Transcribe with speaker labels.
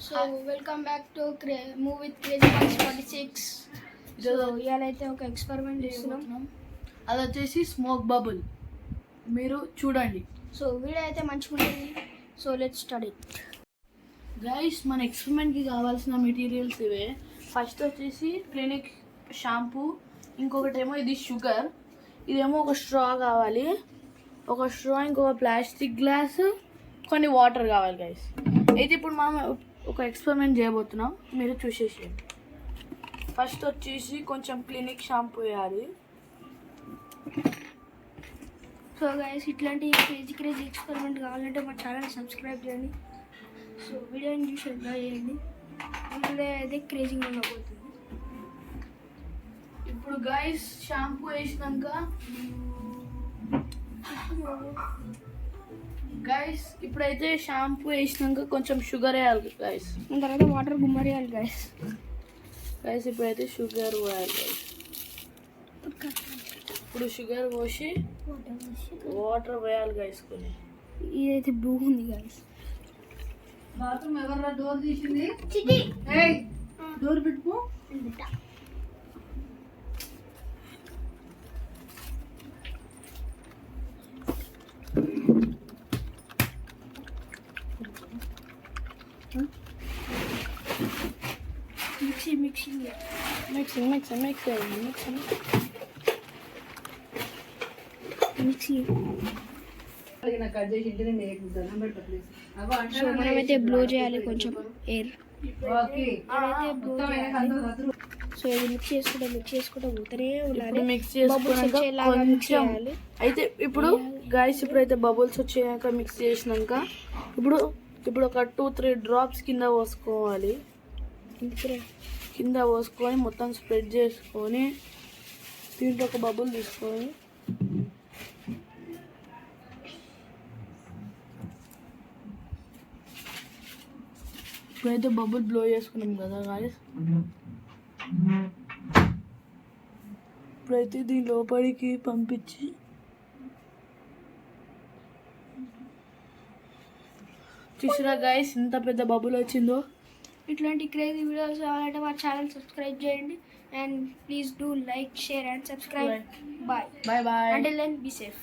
Speaker 1: So welcome back to move with crazy boys 46. So ఇవాళ అయితే ఒక ఎక్స్పెరిమెంట్ చేస్తున్నాం.
Speaker 2: అది వచ్చేసి స్మోక్ బబుల్. మీరు చూడండి.
Speaker 1: సో వీడియో అయితే మంచిగా ఉంటుంది. So let's start it.
Speaker 2: Guys, మన ఎక్స్పెరిమెంట్కి కావాల్సిన మెటీరియల్స్ ఇవే. ఫస్ట్ వచ్చేసి క్లినిక్ షాంపూ, ఇంకొకటేమో ఇది షుగర్, ఇదేమో ఒక స్ట్రా కావాలి, ఒక స్ట్రా, ఇంకొక ప్లాస్టిక్ గ్లాస్, కొన్ని వాటర్ కావాలి గైస్. అయితే ఇప్పుడు మనం ఒక ఎక్స్పెరిమెంట్ చేయబోతున్నాం, మీరు చూసేసేయండి. ఫస్ట్ వచ్చేసి కొంచెం క్లినిక్ షాంపూ వేయాలి.
Speaker 1: సో గైస్, ఇట్లాంటి క్రేజీ ఎక్స్పెరిమెంట్ కావాలంటే మా ఛానల్ సబ్స్క్రైబ్ చేయండి. సో వీడియోని చూసి ఎంజాయ్ చేయండి. అందులో అయితే క్రేజీగా ఉండబోతుంది.
Speaker 2: ఇప్పుడు గైస్ షాంపూ వేసినాక ఇప్పుడైతే షాంపూ వేసినాక కొంచెం షుగర్ వేయాలి గైస్.
Speaker 1: దాని తర్వాత వాటర్ గుమ్మరేయాలి గైస్.
Speaker 2: ఇప్పుడైతే షుగర్ పోయాలి గైస్. ఇప్పుడు షుగర్ పోసి వాటర్ వేయాలి గైస్. కొన్ని
Speaker 1: ఇదైతే బ్లూ ఉంది గైస్.
Speaker 2: బాత్రూమ్ ఎవరు డోర్ తీసింది? డోర్ పెట్టుకో.
Speaker 1: మిక్సింగ్ సో మనమైతే బ్లో చేయాలి కొంచెం ఎయిర్. సో ఇది మిక్స్ చేసుకుంటూ పోతూనే ఉండాలి.
Speaker 2: మిక్స్ చేసుకున్నాక అయితే ఇప్పుడు గైస్ ఇప్పుడైతే బబుల్స్ వచ్చాక మిక్స్ చేసినాక ఇప్పుడు ఒక 2-3 డ్రాప్స్ కింద పోసుకోవాలి. కింద పోసుకొని మొత్తం స్ప్రెడ్ చేసుకొని దీంట్లో ఒక బబుల్ తీసుకొని ఇప్పుడైతే బబుల్ బ్లో చేసుకున్నాం కదా గాయస్. ఇప్పుడైతే దీని లోపలికి పంపించి చూసిరా గాయస్ ఎంత పెద్ద బబుల్ వచ్చిందో.
Speaker 1: ఇట్లాంటి క్రేజీ వీడియోస్ కావాలంటే మా ఛానల్ సబ్స్క్రైబ్ చేయండి. And please do like, share and subscribe. Bye
Speaker 2: bye.
Speaker 1: Until then be safe.